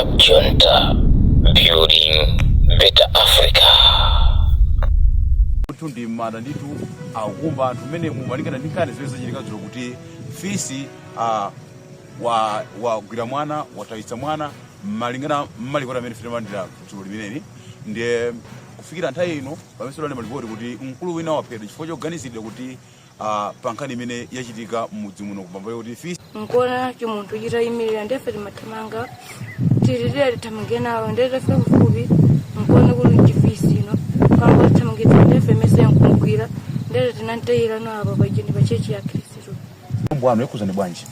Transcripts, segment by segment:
Club Junta, building better Africa. Tundi mada nditu agumba tumene mumalingana ndikane ziweza chilika dzulo kuti fisi wa gwira mwana watayitsa mwana malingana mmalikota amene fite mandira dzulo limeneli ndiye kufikira nthawi ino pamene lane malipoti kuti mkulu wina waphedwa chifukwa choganizidwa kuti pankhani imene yachitika m'mudzi muno kupambana kuti fisi nkona chimunthu chitayimirira ndefe timathamanga tilitira tithamangenawo ndetafika kufupi nkona kuti chifisi ino kamba tithamangitsa ndefe mese yankumugwira ndete tinanteyira nabo pachini pa chechi ya Khristu. Mbwana yakuzani bwanji?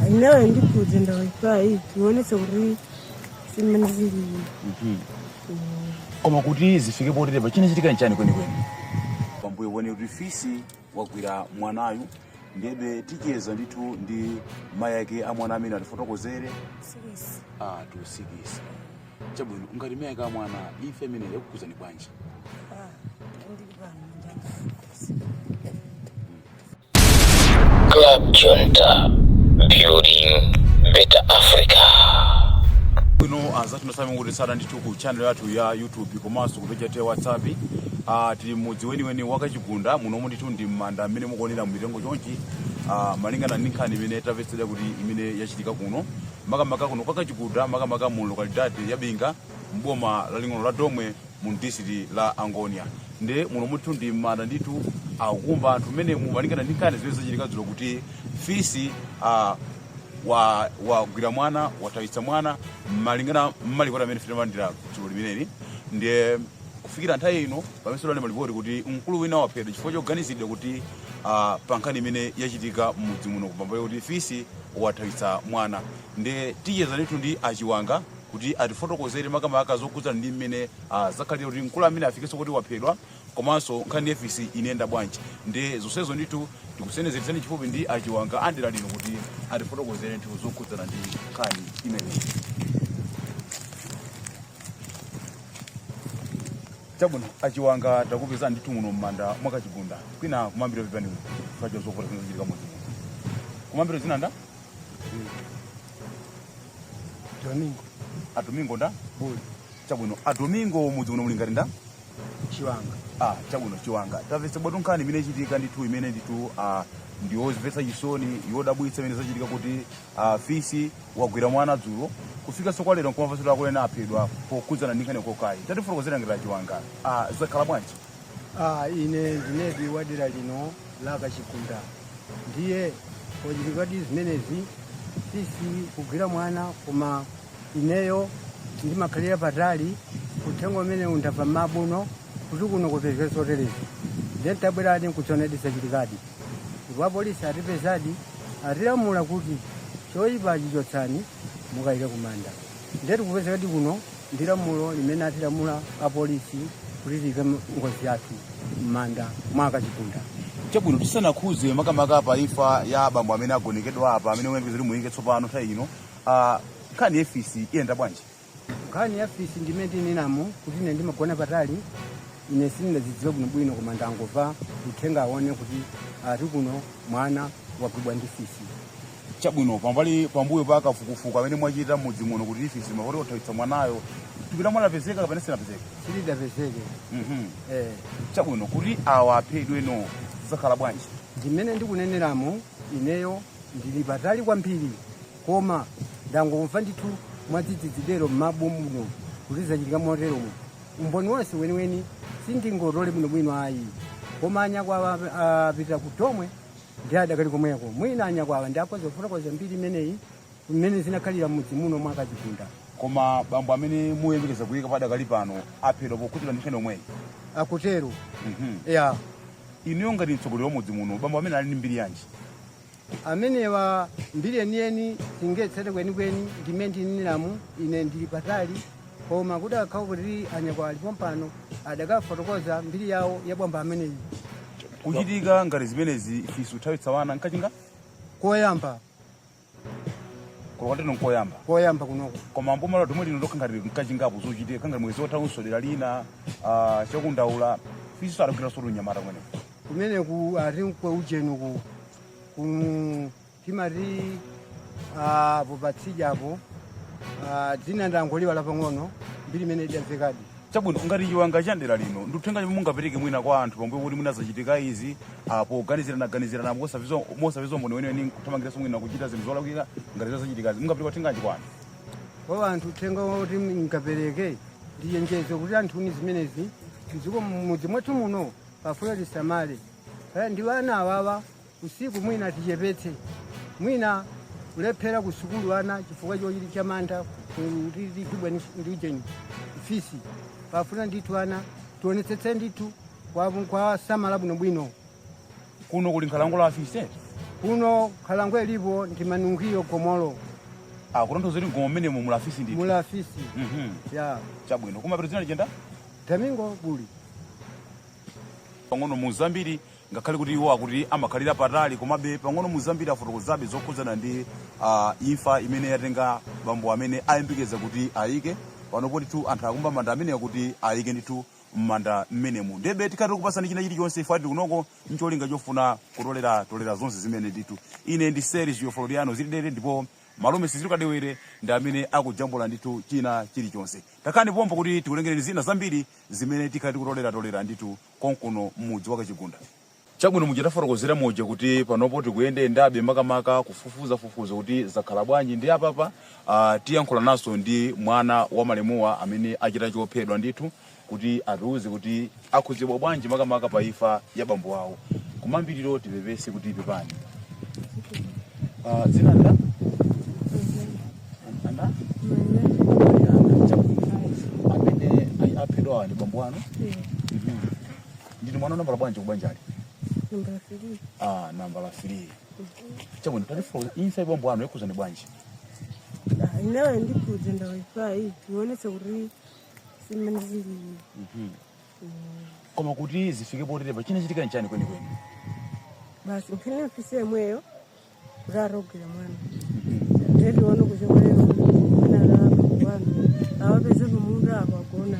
Inawe ndikuze ndawipa hii tuonese kuti simene zili. Koma kuti zifike potete pachina chitika nchani kwenikweni? Pambuyo wone kuti fisi wagwira mwanayu ndebe ticheza ndithu ndi mai yake a mwana amene atifotokozere Sikisi. Tusikisi. Chabwino ngati mai yake a mwana ife imene yakukuzani bwanji? Club Junta, building better Africa. Tunosami kuti sada ndithu ku channel yathu ya YouTube komanso kupeja te WhatsApp. Tili mudzi weni wakachigunda muno ndithu ndi manda amene mukuonera mitengo chonchi malingana ndi nkhani imene tamvetsera kuti imene yachitika kuno makamaka kuno kwakachigunda makamaka mu localidade ya Binga mboma laling'ono la Domwe mu district la Angonia nde muno ndithu ndi manda ndithu akumba anthu amene malingana ndi nkhani ziweza chitika dzulo kuti fisi wagwira mwana watayitsa mwana malingana mmalikota amene fite mandira dzulo limeneli ndiye kufikira nthawi ino pamene lane malipoti kuti mkulu wina waphedwa chifukwa choganizidwa kuti pankhani imene yachitika m'mudzi muno kupambana kuti fisi watayitsa mwana ndiye ticheza ndithu ndi achiwanga kuti atifotokozere makamaka zokhudzana ndi mmene zakhalira kuti mkulu amene afikenso kuti waphedwa komanso nkhani ya fisi inenda bwanji ndi zonsezo ndithu tikusenezeretsani chifupi ndi achiwanga andira lino kuti atifotokozere ndithu zokhudzana ndi nkhani imeneyi. Chabwino achiwanga takupeza ndithu muno mmanda mwakachigunda kwina kumambiro vipani pacho zokota zinachitika mudzi muno kumambiro zinanda Domingo nda Buli. Chabwino Domingo mudzi muno mulingati nda Chiwanga. Chabwino Chiwanga tamvetse bwino nkhani imene ichitika ndithu imene ndithu ndiyozimvetsa chisoni yodabwitsa imene zachitika kuti fisi wagwira mwana dzulo kufika soko lero nkomva akulena aphedwa pokhudzana ndi nkhani kokayi tatifotokozera ngati Chiwanga zakhala bwanji? Ine ndinedi wadira lino la kachigunda ndiye pochitikadi zimenezi fisi kugwira mwana koma ineyo ndimakhalira patali kuthengo amene undabva mabuno kuti kuno kupezeka soterezi ndiye tabweradi nkuchonedisa chitikadi ndipo polisi atipezadi atilamula kuti choyipachi chotsani mukayike kumanda ndiye tikupezekadi kuno ndilamulo limene atilamula apolisi kuti tiyike ngozi yathu m'manda mwakachigunda. Chabwino tisanakhuze makamaka pa imfa ya abambo amene agonekedwa apa amene mwembe muyike tsopano nthawi ino nkhani ya fisi iyenda bwanji? Nkhani ya fisi ndimene tinenamo kuti ine ndimagona patali ine sindinazidziwe bwinobwino koma ndangomva uthenga aone kuti ati kuno mwana wagwidwa ndi fisi. Chabwino pambuyo pa kafukufuku amene mwachita mudzi muno kuti fisi mapoti otayitsa mwanayo tupita mwana apezeka kapena sinapezeka? Silidapezeke. Chabwino kuti awa aphedwe no zakhala bwanji? Ndimene ndikuneneramo ineyo ndili patali kwambiri koma ndangomva ndithu mwadzidzidero m'mabomu muno kuti zachitika moteromo umboni wonse weniweni sindingotole bwinobwino ayi koma anyakwawa apita ku Domwe ndi adakali komweko mwina anyakwawa ndi akhoza kufotokoza mbiri imeneyi imene zinakhalira mudzi muno mwakachigunda. Koma bambo amene muyembekeza kuyika padakali pano aphedwa pokhudzidwa ndi nkhani yomweyi akutero. Ya inuyo ngati mtsogoleri wa mudzi muno bambo amene ali ndi mbiri yanji? amenewa mbiri yeniyeni singetsete kwenikweni ndimene ndineneramu ine ndili patali koma kuti akhawa kuti anyakwawa alipo mpano adakafotokoza mbiri yawo ya bwamba ameneyi. Kuchitika ngati zimenezi fisi uthawitsa wana nkachinga? Koyamba koyamba kunoko koma mboma la Domwe lino lokha ngati nkachingapo zochitika kangati mwezi wathaunso dera lina chakundaula fisi adagwira soto nyamata kumene kumeneku ati kweuchenuku timati popatsijapo dzina ndangoliwala pang'ono mbiri imene idamvekadi. Chabwino ngati chiwanga cha dera lino ndikuthenga chomwe mungapereke mwina kwa anthu pambuyo kuti mwina zachitika izi poganizirana mosaviza mboni weniweni kuthamangiranso mwina kuchita zinthu zolakwika ngati zachitika mungapereka uthengaji kwa anthu? Kwa anthu uthenga woti ngapereke ndiyenjezo kuti anthuni zimenezi tiziko mudzi mwathu muno pafuyo tisamale. Ndi vana awawa usiku mwina tichepetse mwina kulephera ku sukulu ana chifukwa chochiti chamantha kuti tibwa ndi fisi pafuna ndithu ana tionetsetse ndithu kwa samala bwinobwino. Kuno kuli nkhalango la afisi? Kuno nkhalango ilipo ndi manungiyo Gomolo. Kutanthauza kuti Gomolo mmene muli afisi ndithu? Muli afisi. Ya. Chabwino kumapita dzina lijenda? Domingo Buli. Pang'ono muzambiri ngakhale kuti iwo akuti amakhalira patali komabe pang'ono muzambiri afotokozabe zokhudzana ndi imfa imene yatenga bambo amene ayembekeza kuti ayike panopo ndithu anthu akumba manda amene kuti ayike ndithu m'manda mmenemu. Ndebe tikati kupasani china chilichonse ife ati kunoko ncholinga chofuna kutolera zonse zimene ndithu. Ine ndi Sergio Floriano Zilidere ndipo malume Sizilo Kadewere ndi amene akujambula ndithu china chilichonse. Takhani pompo kuti tikulengereni zina zambiri zimene tikati kutolera ndithu konkuno mudzi wa Kachigunda. Chabwino muchitafotokozera moja kuti panopo tikuyende ndabe makamaka kufufuza kuti zakhala bwanji ndi apapa tiyankhula naso ndi mwana wa malemuwa amene achita chophedwa ndithu kuti atiuze kuti akhuzidwa bwanji makamaka pa imfa ya bambo awo. Kumambiriro tipepese kuti pepani. Zina nda? Anda? Amene aphedwa ndi bambo ano? Ndinu mwana nambala bwanji kubanjali? Nambala 3. Nambala 3. Chabwino tatifu imfa ya bambo ano yakuzani bwanji? Inawe ndikuze ndawipai tionetse kuti simene zili. Koma kuti zifike poterepa china chitika nchani kweni? Basi nkhani mfise mweyo kurarogera mwana. Ndiriona kuchemweyo nalapa awapeze kumundu akagona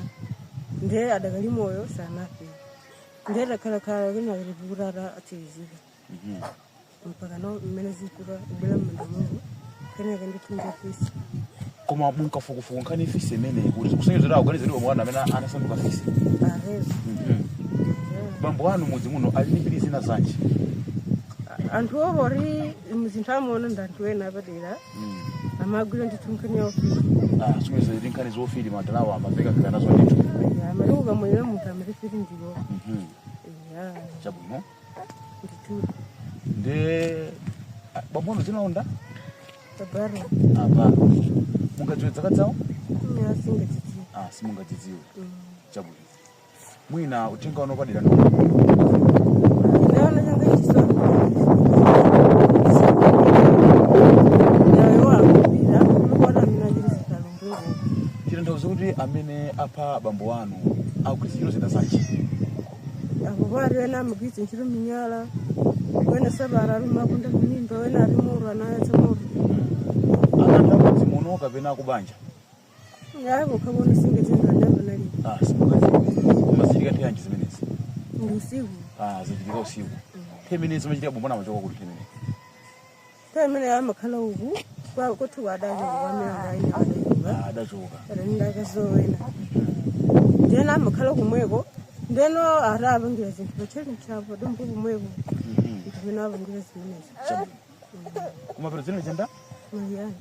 nde adakali moyo sanafe ndera kala kena kurara atizika mpaka no mmene zikura ubela mundamu kene kandi tunja fisi. Koma munkafukufuku nkhani fisi imene kuti kusanyezera aganizidwa mwana amene anasanduka fisi. Bambo wanu mudzi muno ali ndi mbiri zina zanji? Anthu obori muzinthamona ndanthu ena padera amagwira ndithu nkhani yofisi. Sumeze ndi nkhani zofiri madalawa amaveka nazo ndithu. Amaluka mweyo munthu amafiri ndiwo. Chabwino. Ndithu. Nde bambo wanu zinaonda? Tabaro. Mungadziwe dzakadzawo? Singadzidziwe. Simungadzidziwe. Chabwino. Mwina utenga wano padera ndo? Ndaona changa chiso. Chitanthauzira kuti amene apha bambo wanu akugwiritsa zina zanji? Akubari wena amugwiritsa ntchito minyala wena sabara ali makunda mimba wena ali muru anayatsa muru. Akanda mudzi muno kapena kubanja? Yabo kabona singatenga ndaba nali. Koma zichitika tiyanji zimenezi? Usiku. Zichitika usiku. Temene zimachitika bambo wanu amachoka kuti temene? Temene amakhala uku kwa kuti wadaje wamira ine wadaje. Adachoka. Ndakazowena. Ndena amakhala kumweko ndeno araba ngira zinthu bacheli chabo dombo kumweko. Ndina abangira zimenezi. Kuma president jenda? Mariana.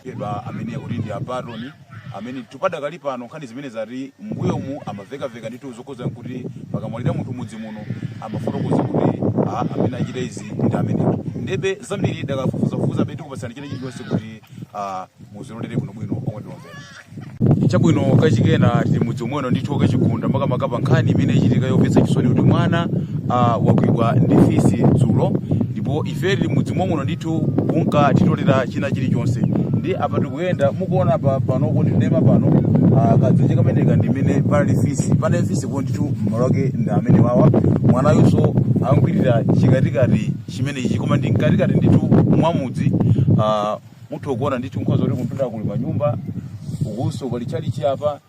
Kedwa amene kuti ndi abaroni amene tupadakali pano nkhani zimene zati mbuyomu amaveka ndithu zokoza kuti pakamwalira munthu mudzi muno amafotokoza kuti amene achita izi ndi amene. Ndebe zambiri dakafufuza betu kupasana china chilichonse kuti muzilolere bwinobwino omwe ndiomvera. Chabwino kachikena tili mudzi umweno ndithu Kachigunda makamaka pa nkhani imene ichitika yopetsa chisoni kuti mwana wakwidwa ndi fisi dzulo ndipo ife tili mudzi muno ndithu kunka titolera china chilichonse. Ndi apa tikuyenda mukuona panopo ndinema pano kadzenje kameneka ndimene pali fisi pane fisi ko ndithu mmalo ake ndi amene wawa mwanayonso angwirira chikatikati chimene ichi koma ndi mkatikati ndithu mwamudzi muthu kuona ndithu nkhoza kuti kumpinda kuli manyumba ukunso pali chalichi apa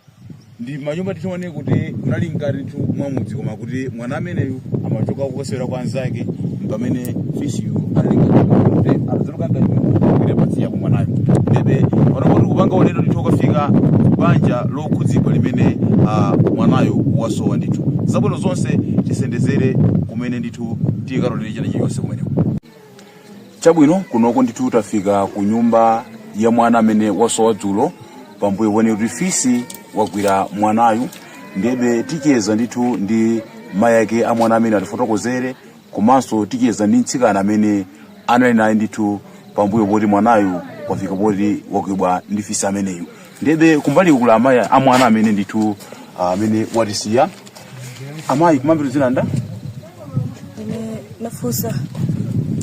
ndi manyumba tichione kuti kunali ngati ndithu mwamudzi koma kuti mwana ameneyu amachoka kukasewera kwa anzake pamene fisiyu ali ngati kuti anadziruka ngati kuti patsiya kumwanayo. Ndebe tikupanga ulendo ndithu ukafika banja lokhudzidwa limene mwanayo wasowa ndithu. Zabwino zonse tisendezere kumene ndithu tikalolere china chilichonse kumeneko. Chabwino kunoko ndithu tafika ku nyumba ya mwana amene wasowa dzulo, pambuyo pone kuti fisi wagwira mwanayu. Ndebe ticheza ndithu ndi mayake a mwana amene atifotokozere, komanso ticheza ndi mtsikana amene anali naye ndithu pambuyo poti mwanayu wafika poti wagwidwa ndi fisi ameneyu. Ndebe kumbali kula amayi a mwana amene ndithu amene watisiya. Amayi kumambiro zinanda? Nafusa.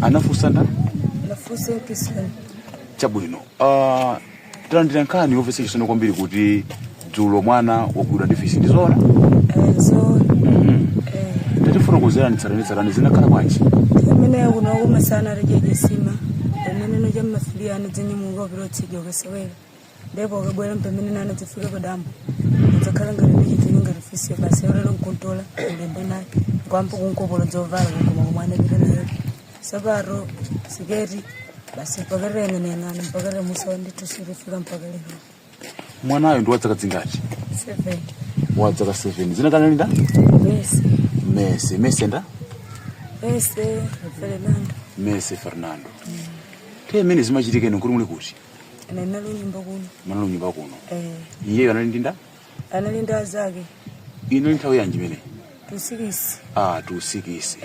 Anafusa nda? Nafusa kisani. Chabwino. Tilandira nkhani yomvetsa chisoni kwambiri kuti dzulo mwana wagwidwa ndi fisi ndizona? Zona. Tatifotokozera nditsaranitsarani zinakhala bwanji? Mene kuno sana rejeje sima. Mene no jamma filiana zenye mungu birotsi yogesewera. Ndebo kabwera mpemene nana zifika badambo. Zakala ngari zinga rifisi basi rero nkontola ndembe naye. Kwampo kunkobola zovala ngoma mwana birene. Sabaro sigeri basi pagarene nengana mpagara musa ndito sirifika mpagara. Mwanayo ndi wadzaka dzingati? 7. Wadzaka 7. Zinakhala nda? Messi nda? Messi Fernando. Mene zimachitika ino kuli muli kuti? Nalo nyumba kuno. Manalo nyumba kuno. Iye anali ndinda? Anali nda zake. Ino nthawi yanji mene? 26. 26.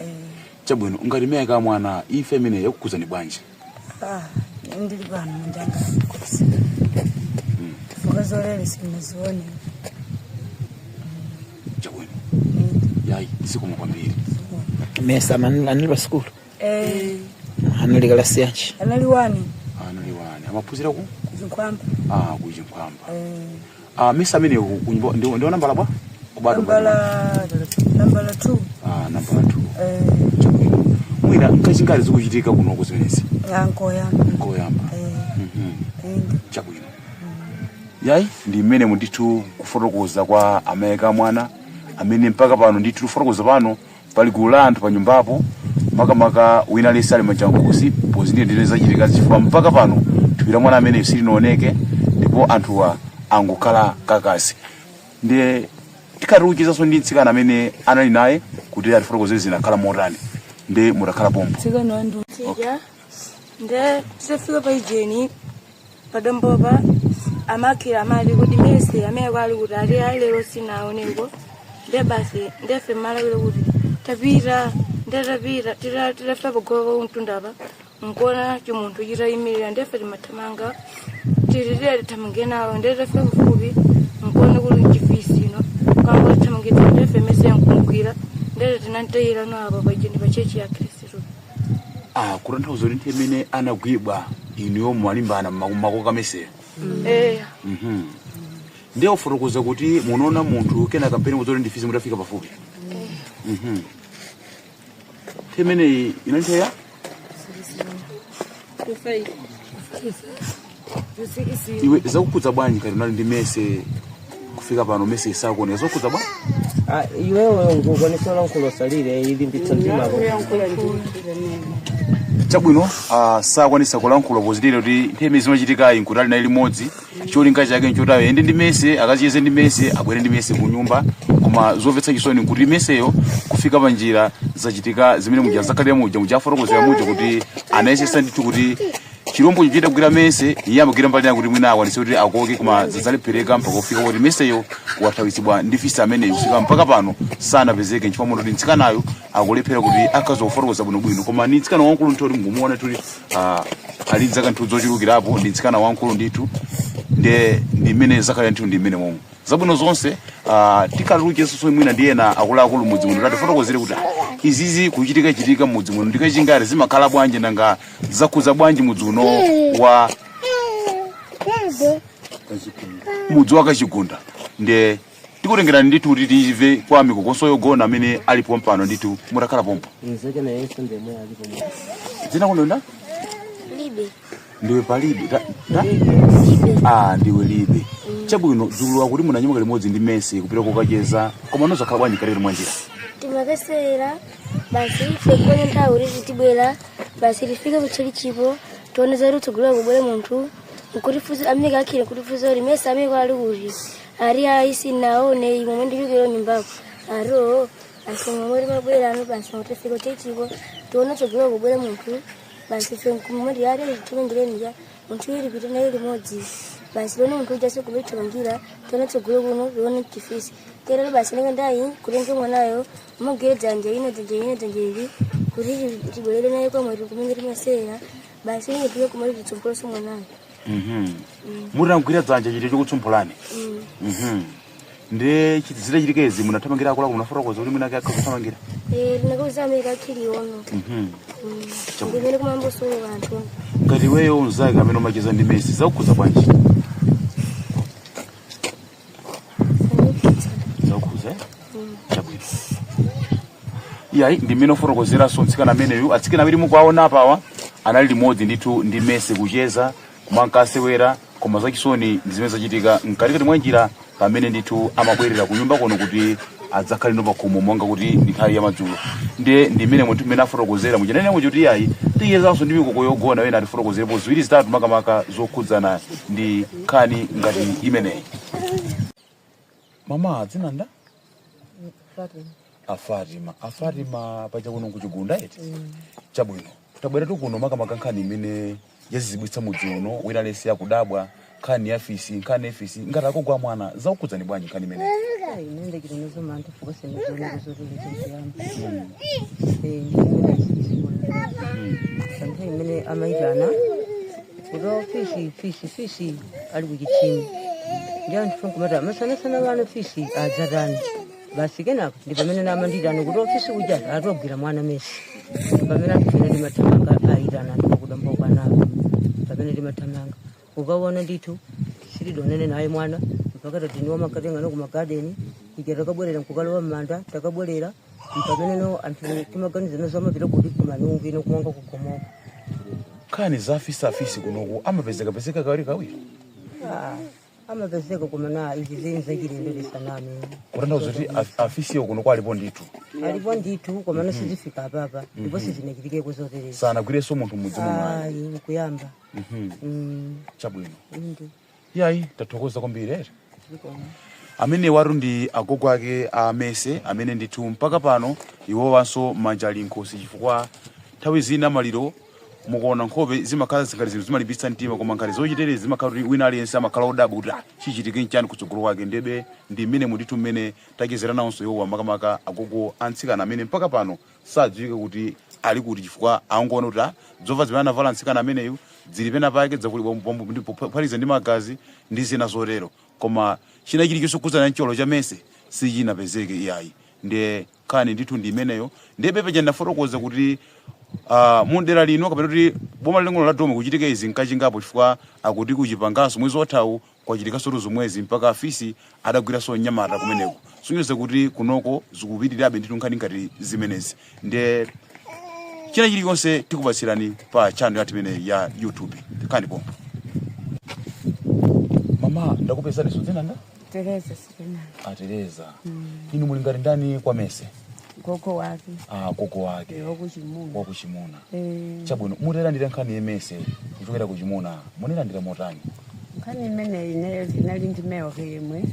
Chabwino ngati meka mwana ife mene yakukuzani bwanji? Ndili bana ndanga. Fukazolele sinazione. Chabwino. Yayi siku mkwambiri. Mesa anali pa school. Anali kalasi yanchi. Anali wani. Amapuzira ku? Kujinkwamba. Kujinkwamba. Mesa mene ndio nambala bwa? Kubado nambala 2. Nambala 2. Chabwino. Mwina nkachingari zikuchitika kuno kuzimenezi. Nkoyamba. Chabwino. Yayi ndi mmene mundithu kufotokoza kwa amayeka mwana amene mpaka pano ndithu fotokoza pano pali gulu la anthu pa nyumbapo makamaka wina lesi ali manjankusi poziyendereza chitika chifukwa mpaka pano tupira mwana amene silinooneke ndipo anthuwa angokhala kakasi. Ndiye tikatiuchizaso ndi mtsikana amene anali naye kuti atifotokozere zinakhala motani ndi mutakhala pompo. Tsikana ndu tija nde sefika pa ijeni padambopa amakira amali kuti Messi amene kwali kuti ali lero sinaoneko. Nde basi ndefe mala kuti tapita tirafa pagolo untundaba nkona chimuntu chitayimirira ndefe timathamanga tiririre tamangena ndefe kufupi nkona kuti chifisi ino kwamba tamangena ndefe Messi yankumkwira ndere tinantayira no aba pajeni pa chechi ya Kristo. Kutanthauza kuti amene anagwidwa iniyo mwalimbana makoka Messi. Ndiye ufotokoza kuti munaona munthu kena kampeni muzori ndi fisi mutafika pafupi. Temene inanteya? Iwe zakukudza bwanji kati unali ndi Messi kufika pano Messi sakuone zakukudza bwanji? Iwewe ngokonesera nkulosalire ili mbitsanzima ko. Chabwino sakwanisa kulankhula pozitira kuti nteme zimachitika inkutali na limodzi cholinga chake nchotawe ende ndi Messi akachiyese ndi Messi abwere ndi Messi ku nyumba koma zomvetsa chisoni kuti Messiyo kufika pa njira zachitika zimene muja zakalira muja mujafotokozera muja kuti anayesesa ndithu kuti chirombo chita kugwira Messi iye amagwira mbali yake kuti mwina akwanise kuti akoke koma zazalipereka mpaka kufika kuti Messiyo wathawisibwa ndi fisi amene kufika mpaka pano sanapezeke chifukwa munthu nditsikanayo akulephera kuti akazofotokoza bwinobwino koma ni tsikana wankulu ntoti ngumuona tuli ali dzaka nthu zochulukirapo ndi tsikana wankulu ndithu ndi mmene zakalira nthu ndi mmene momwe zabwino zonse tikaluche soso mwina ndiyena akuluakulu mudzi muno tatifotokozere kuti izizi kuchitika mudzi muno ndikachingari zimakhala bwanji nanga zakuza bwanji mudzi uno wa mudzi wa Kachigunda. Nde tikutengera ndithu kuti tive kwa mikokoso yogona amene alipo mpano ndithu mutakhala pompo. Nzake na Yesu ndemwe alipo. Zina kulonda? Libe. Ndiwe palibe. Ndiwe libe. Chabwino dzulo akuti munanyumuka limodzi ndi Messi kupita kokacheza koma nozakhala bwanji kalero mwanjira. Timakasera basi fekone nthawi kuti tibwera basi tifike kuchali chipo tuoneza kuti tsogolo kubwera munthu nkurifuza amika akile nkurifuza uri mesa amika aluri ari aisi naone imo ndi yugero nyumbako aro asema muri mabwera no basa mutafiko techibo tuone chogero kubwera muntu basi fe kumuri yari tumendere nja muntu yiri bitana yiri moji basi lone muntu ujase kubitongira tuone chogero buno bione kifisi kera basi ndai kurenge mwanayo mugeza nje ine iri kuri tibwere nayo kwa mwiri kumengera masera basi ni pia kumuri tsompolo so mwanayo muri ngwira dzanja chiri chokutsumpulani nde chitizira chirikezi munatamangira akula kunaforokoza kuti mwina akakha kuthamangira ndinakuzamira akili ono ndimene kumambo solo vantu ngati weyo unzake amene umacheza ndi Messi zakukhuza bwanji zakukhuza chabwino iyayi ndimene oforokozera sonsikana ameneyu atsikana awiri mukwaona apawa anali limodzi ndithu ndi Messi kucheza kumankasewera koma zachisoni ndizimene zachitika mkatikati mwa njira pamene ndithu amabwerera ku nyumba kono kuti adzakhale no pakhomo monga kuti ndi nthawi ya madzulo ndimene munthu mmene aforokozera muchanene muchoti iyayi tiyezanso ndi mikoko yogona wena atiforokozerepo ziwiri zitatu makamaka zokhudzana ndi nkhani ngati imeneyi. Mama dzinanda Afatima pacha kuno kuchigunda eti chabwino tabwera tukuno makamaka nkhani imene yazizibwitsa mudzi uno wina lesi yakudabwa nkhani ya fisi ngati akugwa mwana zakukhudzani bwanji nkhani imeneyi inende kitonozo manthu fukose nizona kuzotuli chiyamba santhe imene amaitana kuto fisi ali kuchichini ndi anthu kumata masanasana vano fisi adzatani basi kenako ndi pamene namanditano kuti ofisi uja atogwira mwana Messi pamene atufuna ndi mathamanga aitana ndikudamboka nawo pamene ndi mathamanga ukaona ndithu silidonene naye mwana mpaka tatiniwa makatenga no kumagadeni ija takabwerera nkukalowa mmanda takabwerera pamene no anthu timaganizana zamapita kuti kumanungi no kuwanga kugomoka nkhani za afisi kunoku amapezeka kawiri amapezeka kumana izi zenza chilendere saname kutanthauza kuti afisi yo kunoku alipo ndithu komano sizifika apapa ndipo sizinachitike kuzotereza sanagwireso munthu mudzi mumwe nkuyamba chabwino yayi tathokoza kwambiri amene waru ndi agogo ake a Messi amene ndithu mpaka pano iwowanso manja ali nkhosi chifukwa nthawi zina maliro mukuona nkhope zimakhala zingati zinthu zimalimbitsa mtima koma nkhali zochiterezi zimakhala kuti wina aliyense amakhala odabwa kuti chichitike nchani kutsogolo kwake ndebe ndi mmene mundithu mmene takezera nawonso iwowa makamaka agogo antsikana amene mpaka pano sadziwika kuti ali kuti chifukwa aongoona kuti dzova zimene anavala antsikana ameneyu dzili pena pake dzakuli ndipophatiza ndi magazi ndi zina zotero koma china chilichonse kukhudzana ncholo cha Messi sichinapezeke iyayi ndiye nkhani ndithu ndi imeneyo ndebe peja ndaforokoza kuti mundera lino kapena kuti boma ling'ono la Dome kuchitike izi nkachingapo chifukwa akuti kuchipanganso mwezi wathawu kwachitika soto mwezi mpaka afisi adagwiranso nyamata kumeneko sunyoza kuti kunoko zikupitirirabe ndithu nkhani ngati zimenezi ndiye china chilichonse tikupatsirani pa channel yathu imene ya YouTube kandi pompo. Mama ndakupezani sozena Teresa sikena. Teresa. Inu muli ngati ndani kwa Messi? Gogo wake. Gogo wake. Wakuchimuna. Chabwino mutera ndira nkhani ya Messi kuchokera kuchimuna. Munera ndira motani? Nkhani imene ine nali ndimeyo kemwe.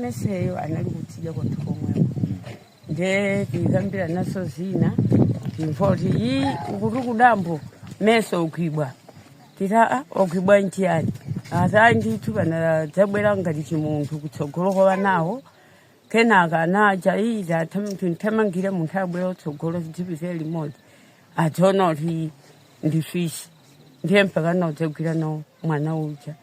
Messi yo anali kutija kwa tukomwe. Nde tikambira naso zina. Timfoti iyi ukudambo Messi ukibwa. Tita ukibwa nchiyani. Ata ndithu bana dzabwera ngati chimunthu kutsogolo kwa nawo kenaka anaja ida tamangire munthu abwera kutsogolo zipite limodzi adzona kuti ndi fishi ndiye mpaka nodzagwira no mwana uja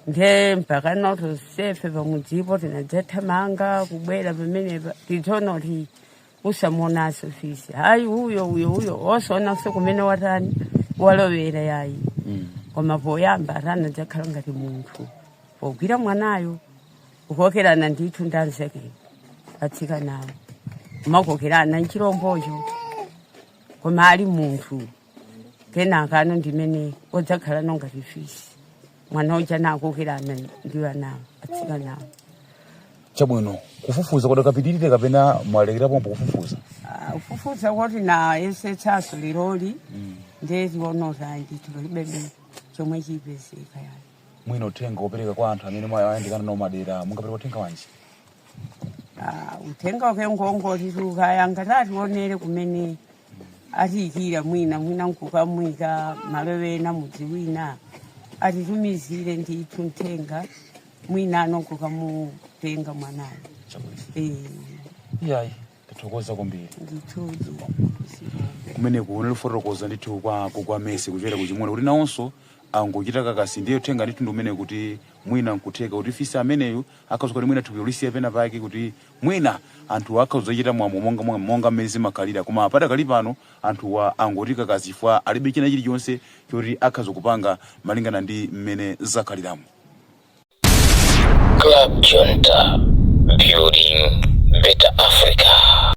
ndiye mpaka noto sefe pamudzipo tinadzathamanga kubwera pamenepa tidzona kuti usamuonaso fishi hayi uyo osonanso kumene watani walowera yayi koma poyamba rana dzakhala ngati munthu pogwira mwanayo ukokerana ndithu ndanzeke atsika nawo makokerana nchirombocho koma ali munthu kenaka ano ndimene odzakhala nongati fisi mwana uja nakokerana ndiwa nawo atsika nawo. Chabwino kufufuza kwa kapitirire kapena mwalekera pompo kufufuza? Kufufuza kwati na yesetsaso liroli ndezi wonota ndithu libebe chomwe chipezeka yani. Mwina uthenga opereka kwa anthu amene mwayandikana nawo madera mungapereka uthenga wanji? Uthenga wake ngongoti tukayanga tationere kumene atiyikira mwina nkukamwika malove na mudzi wina atitumizire ndithu mthenga mwina anokukamutenga mwanayo. Iyayi tathokoza kwambiri ndithuji kumene kuonera fotokoza ndithu kwa Messi kuchera kuchimwene kuti nawonso angochita kakasi ndiye uthenga ndithu ndumene kuti mwina nkutheka kuti fisi ameneyu akazokoti mwina tupulisiya pena pake kuti mwina anthu akhazochita mwamo monga mmene makhalira koma padakali pano anthu angoti kakasi chifukwa alibe china chilichonse choti akhazokupanga malingana ndi mmene zakhaliramo. Club Junta, building better Africa.